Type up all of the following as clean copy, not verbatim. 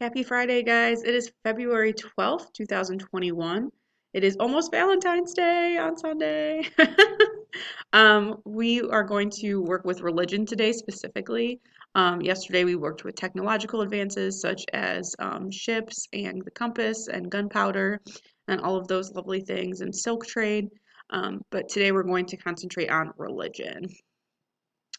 Happy Friday, guys. It is February 12th, 2021. It is almost Valentine's Day on Sunday. We are going to work with religion today specifically. Yesterday, we worked with technological advances such as ships and the compass and gunpowder and all of those lovely things and silk trade. But today, we're going to concentrate on religion.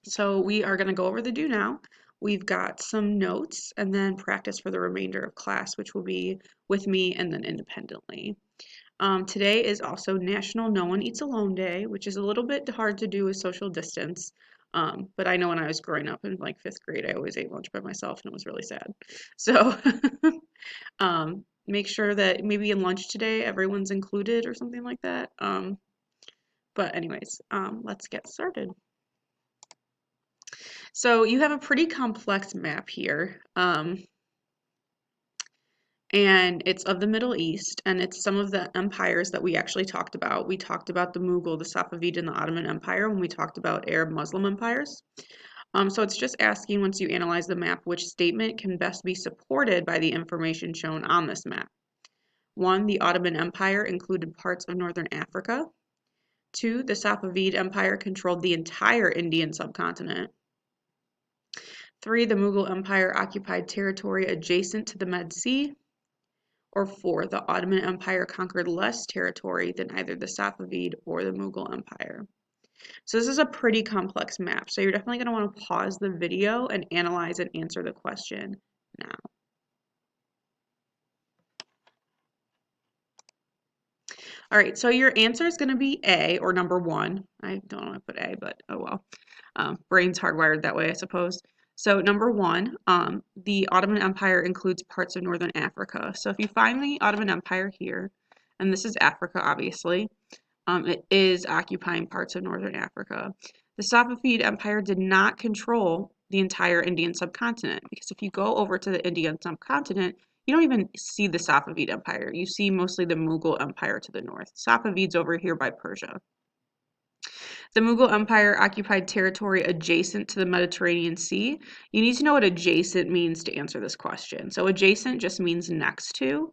So we are going to go over the do now. We've got some notes and then practice for the remainder of class, which will be with me and then independently. Today is also National No One Eats Alone Day, which is a little bit hard to do with social distance. But I know when I was growing up in like fifth grade, I always ate lunch by myself and it was really sad. So make sure that maybe in lunch today everyone's included or something like that. But anyways, let's get started. So you have a pretty complex map here, and it's of the Middle East, and it's some of the empires that we actually talked about. We talked about the Mughal, the Safavid, and the Ottoman Empire when we talked about Arab Muslim empires. So it's just asking, once you analyze the map, which statement can best be supported by the information shown on this map. 1, the Ottoman Empire included parts of northern Africa. 2, the Safavid Empire controlled the entire Indian subcontinent. 3, the Mughal Empire occupied territory adjacent to the Med Sea. Or 4, the Ottoman Empire conquered less territory than either the Safavid or the Mughal Empire. So this is a pretty complex map, so you're definitely going to want to pause the video and analyze and answer the question now. All right, so your answer is going to be A, or number 1. I don't want to put A, but oh well. Brain's hardwired that way, I suppose. So number 1, the Ottoman Empire includes parts of northern Africa. So if you find the Ottoman Empire here, and this is Africa, obviously, it is occupying parts of northern Africa. The Safavid Empire did not control the entire Indian subcontinent, because if you go over to the Indian subcontinent, you don't even see the Safavid Empire. You see mostly the Mughal Empire to the north. Safavid's over here by Persia. The Mughal Empire occupied territory adjacent to the Mediterranean Sea. You need to know what adjacent means to answer this question. So adjacent just means next to.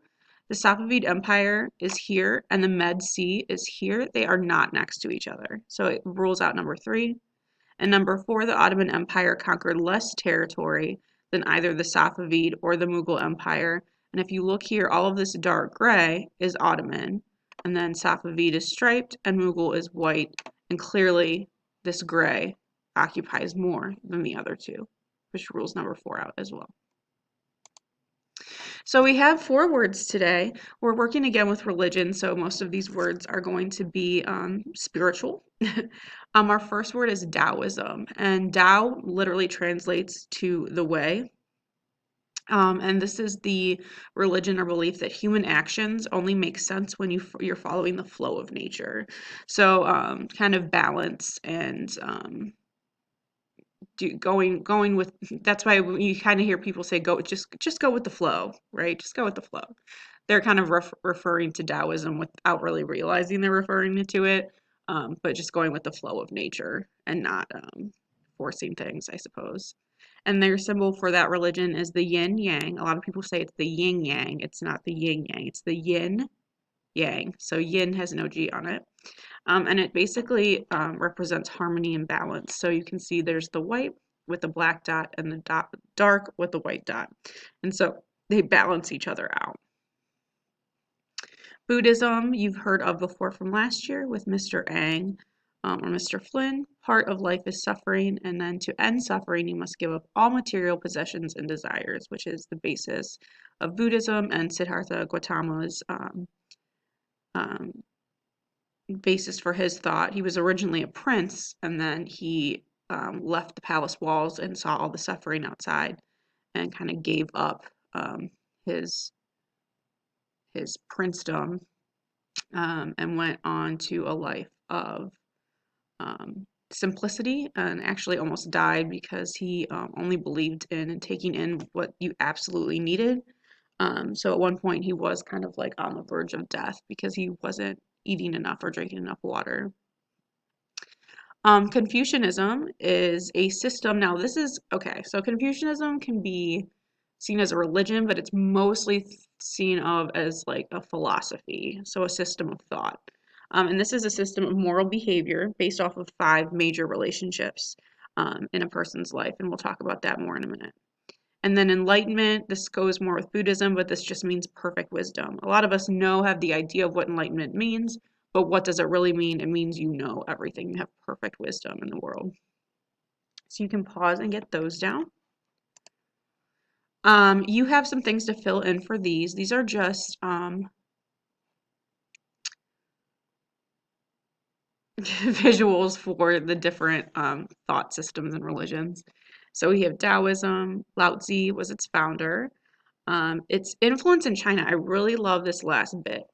The Safavid Empire is here and the Med Sea is here. They are not next to each other. So it rules out number 3. And number 4, the Ottoman Empire conquered less territory than either the Safavid or the Mughal Empire. And if you look here, all of this dark gray is Ottoman. And then Safavid is striped and Mughal is white. And clearly this gray occupies more than the other two, which rules number 4 out as well. So we have 4 words today. We're working again with religion, so most of these words are going to be spiritual. Our first word is Taoism, and Tao literally translates to the way. And this is the religion or belief that human actions only make sense when you're following the flow of nature. So kind of balance and going with, that's why you kind of hear people say just go with the flow, right? Just go with the flow. They're kind of referring to Taoism without really realizing they're referring to it, but just going with the flow of nature and not forcing things, I suppose. And their symbol for that religion is the yin yang. A lot of people say it's the yin yang. It's not the yin yang. It's the yin yang. So yin has no G on it. And it basically represents harmony and balance. So you can see there's the white with the black dot and the dark with the white dot. And so they balance each other out. Buddhism, you've heard of before from last year with Mr. Ang or Mr. Flynn. Part of life is suffering, and then to end suffering, you must give up all material possessions and desires, which is the basis of Buddhism and Siddhartha Gautama's basis for his thought. He was originally a prince, and then he left the palace walls and saw all the suffering outside and kind of gave up his princedom and went on to a life of simplicity, and actually almost died because he only believed in taking in what you absolutely needed. So at one point he was kind of like on the verge of death because he wasn't eating enough or drinking enough water. Confucianism is a system. Now this is, okay, so Confucianism can be seen as a religion, but it's mostly seen of as like a philosophy, so a system of thought. And this is a system of moral behavior based off of 5 major relationships in a person's life, and we'll talk about that more in a minute. And then enlightenment, this goes more with Buddhism, but this just means perfect wisdom. A lot of us have the idea of what enlightenment means, but what does it really mean? It means you know everything. You have perfect wisdom in the world. So you can pause and get those down. You have some things to fill in for these. These are just visuals for the different thought systems and religions. So we have Taoism. Lao Tzu was its founder. Its influence in China, I really love this last bit.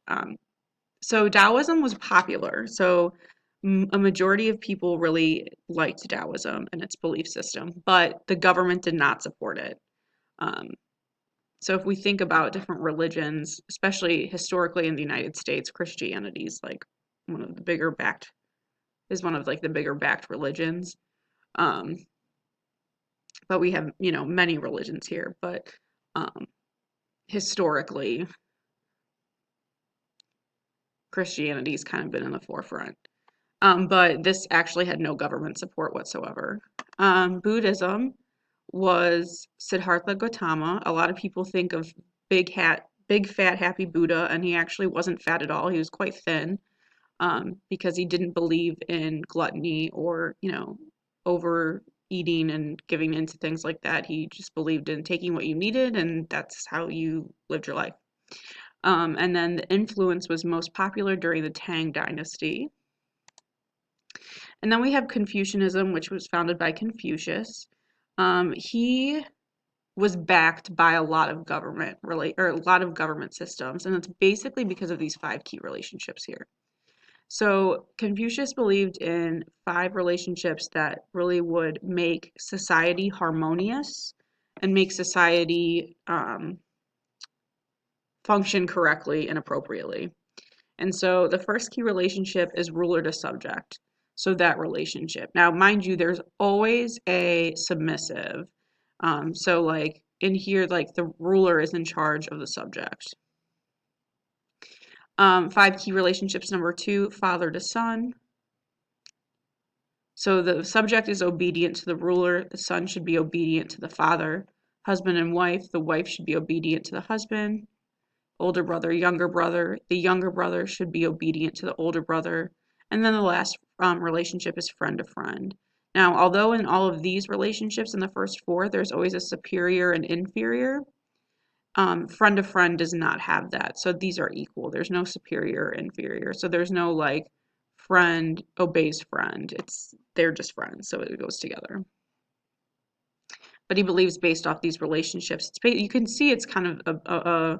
So Taoism was popular. So a majority of people really liked Taoism and its belief system, but the government did not support it. So if we think about different religions, especially historically in the United States, Christianity is like one of the bigger backed religions. Um, but we have, many religions here, but historically Christianity's kind of been in the forefront. But this actually had no government support whatsoever. Buddhism was Siddhartha Gautama. A lot of people think of big fat happy Buddha, and he actually wasn't fat at all. He was quite thin, because he didn't believe in gluttony or, overeating and giving into things like that. He just believed in taking what you needed, and that's how you lived your life. And then the influence was most popular during the Tang Dynasty. And then we have Confucianism, which was founded by Confucius. He was backed by a lot of government systems, and it's basically because of these 5 key relationships here. So Confucius believed in 5 relationships that really would make society harmonious and make society function correctly and appropriately. And so the first key relationship is ruler to subject. So that relationship. Now, mind you, there's always a submissive. So like in here, like the ruler is in charge of the subject. 5 key relationships. Number 2, father to son. So the subject is obedient to the ruler. The son should be obedient to the father. Husband and wife. The wife should be obedient to the husband. Older brother, younger brother. The younger brother should be obedient to the older brother. And then the last relationship is friend to friend. Now, although in all of these relationships in the first 4, there's always a superior and inferior, friend to friend does not have that. So these are equal. There's no superior or inferior. So there's no like friend obeys friend. They're just friends. So it goes together. But he believes based off these relationships, you can see it's kind of a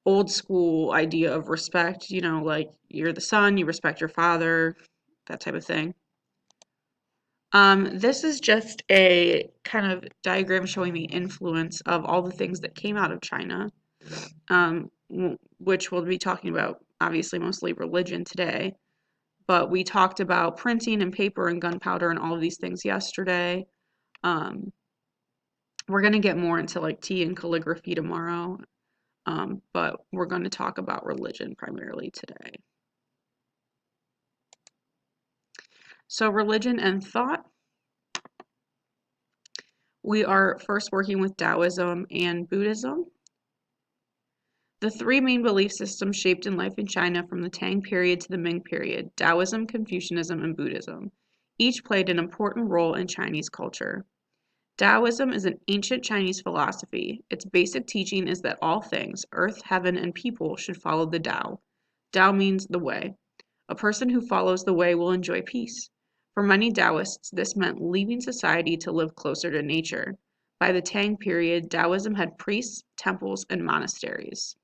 old school idea of respect, like you're the son, you respect your father, that type of thing. This is just a kind of diagram showing the influence of all the things that came out of China, which we'll be talking about, obviously, mostly religion today. But we talked about printing and paper and gunpowder and all of these things yesterday. We're going to get more into like tea and calligraphy tomorrow. But we're going to talk about religion primarily today. So religion and thought. We are first working with Taoism and Buddhism. The 3 main belief systems shaped in life in China from the Tang period to the Ming period, Taoism, Confucianism, and Buddhism, each played an important role in Chinese culture. Taoism is an ancient Chinese philosophy. Its basic teaching is that all things, earth, heaven, and people, should follow the Tao. Tao means the way. A person who follows the way will enjoy peace. For many Taoists, this meant leaving society to live closer to nature. By the Tang period, Taoism had priests, temples, and monasteries.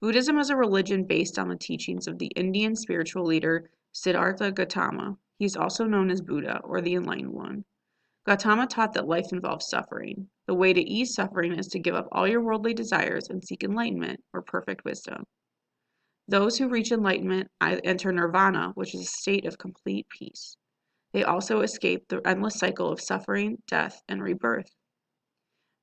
Buddhism is a religion based on the teachings of the Indian spiritual leader Siddhartha Gautama. He is also known as Buddha, or the Enlightened One. Gautama taught that life involves suffering. The way to ease suffering is to give up all your worldly desires and seek enlightenment, or perfect wisdom. Those who reach enlightenment enter nirvana, which is a state of complete peace. They also escape the endless cycle of suffering, death, and rebirth.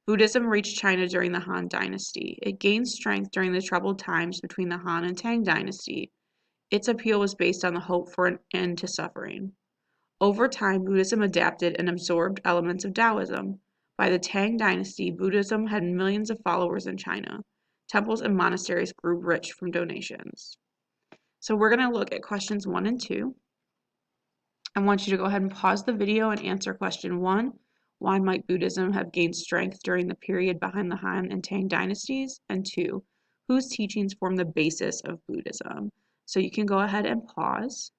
Buddhism reached China during the Han Dynasty. It gained strength during the troubled times between the Han and Tang Dynasty. Its appeal was based on the hope for an end to suffering. Over time, Buddhism adapted and absorbed elements of Taoism. By the Tang Dynasty, Buddhism had millions of followers in China. Temples and monasteries grew rich from donations. So we're going to look at questions 1 and 2. I want you to go ahead and pause the video and answer question 1. Why might Buddhism have gained strength during the period behind the Han and Tang dynasties? And 2, whose teachings form the basis of Buddhism? So you can go ahead and pause.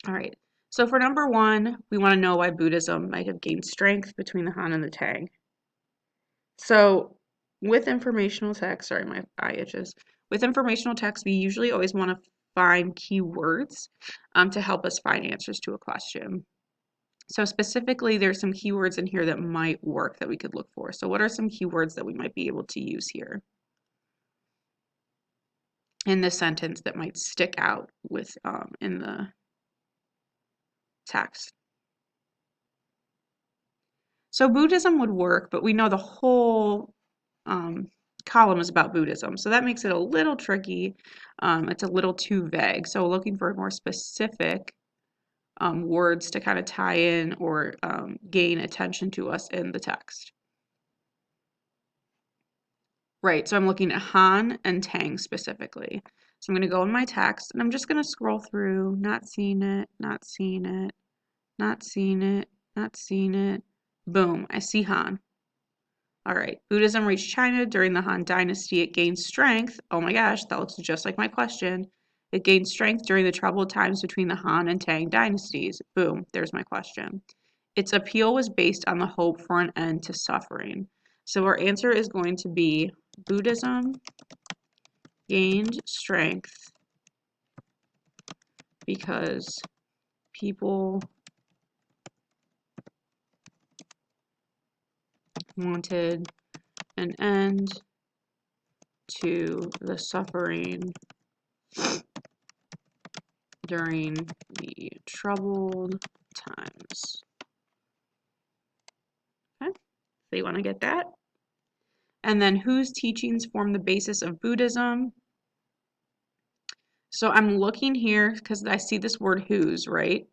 All right, so for number 1, we want to know why Buddhism might have gained strength between the Han and the Tang. So with informational text, sorry, my eye itches. With informational text, we usually always want to find keywords to help us find answers to a question. So specifically, there's some keywords in here that might work that we could look for. So what are some keywords that we might be able to use here in this sentence that might stick out with in the text? So Buddhism would work, but we know the whole column is about Buddhism. So that makes it a little tricky. It's a little too vague. So looking for more specific words to kind of tie in or gain attention to us in the text. Right, so I'm looking at Han and Tang specifically. So I'm going to go in my text and I'm just going to scroll through, not seeing it, not seeing it, not seeing it, not seeing it. Boom, I see Han. All right, Buddhism reached China during the Han Dynasty. It gained strength. Oh my gosh, that looks just like my question. It gained strength during the troubled times between the Han and Tang dynasties. Boom, there's my question. Its appeal was based on the hope for an end to suffering. So our answer is going to be Buddhism gained strength because people wanted an end to the suffering during the troubled times. Okay, so you want to get that? And then whose teachings form the basis of Buddhism? So I'm looking here because I see this word whose, right?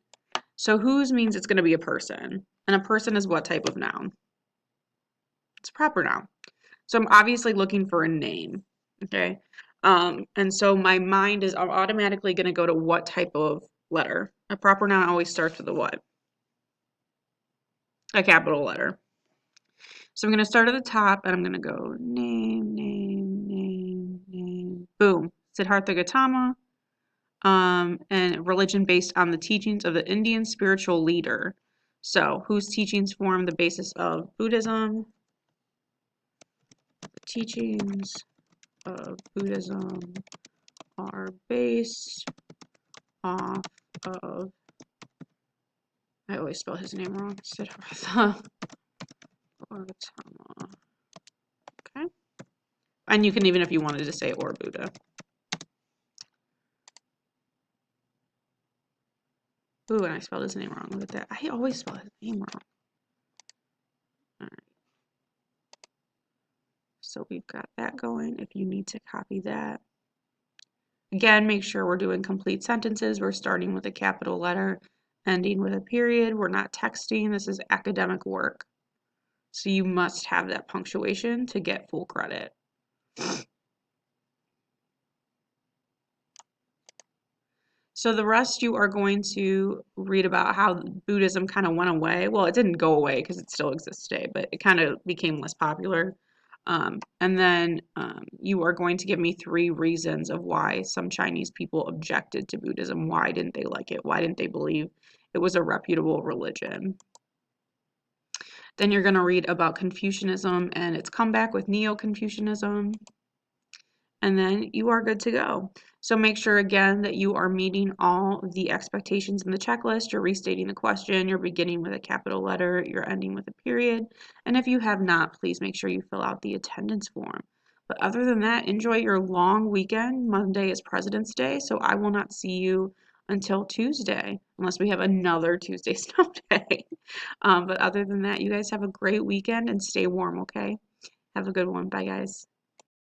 So whose means it's going to be a person. And a person is what type of noun? It's a proper noun. So I'm obviously looking for a name, okay? And so my mind is automatically going to go to what type of letter. A proper noun always starts with a what? A capital letter. So I'm going to start at the top and I'm going to go name, name, name, name. Boom. Siddhartha Gautama. And religion based on the teachings of the Indian spiritual leader. So whose teachings form the basis of Buddhism? The teachings of Buddhism are based off of, I always spell his name wrong, Siddhartha Gautama. Okay. And you can even, if you wanted to say or Buddha. Ooh, and I spelled his name wrong. Look at that. I always spell his name wrong. All right. So we've got that going if you need to copy that. Again, make sure we're doing complete sentences. We're starting with a capital letter, ending with a period. We're not texting. This is academic work. So you must have that punctuation to get full credit. So the rest you are going to read about how Buddhism kind of went away. Well, it didn't go away because it still exists today, but it kind of became less popular. And then you are going to give me 3 reasons of why some Chinese people objected to Buddhism. Why didn't they like it? Why didn't they believe it was a reputable religion? Then you're going to read about Confucianism and its comeback with Neo-Confucianism. And then you are good to go. So make sure again that you are meeting all the expectations in the checklist. You're restating the question, you're beginning with a capital letter, you're ending with a period. And if you have not, please make sure you fill out the attendance form. But other than that, enjoy your long weekend. Monday is President's Day, so I will not see you until Tuesday, unless we have another Tuesday snow day. But other than that, you guys have a great weekend and stay warm, okay? Have a good one. Bye, guys.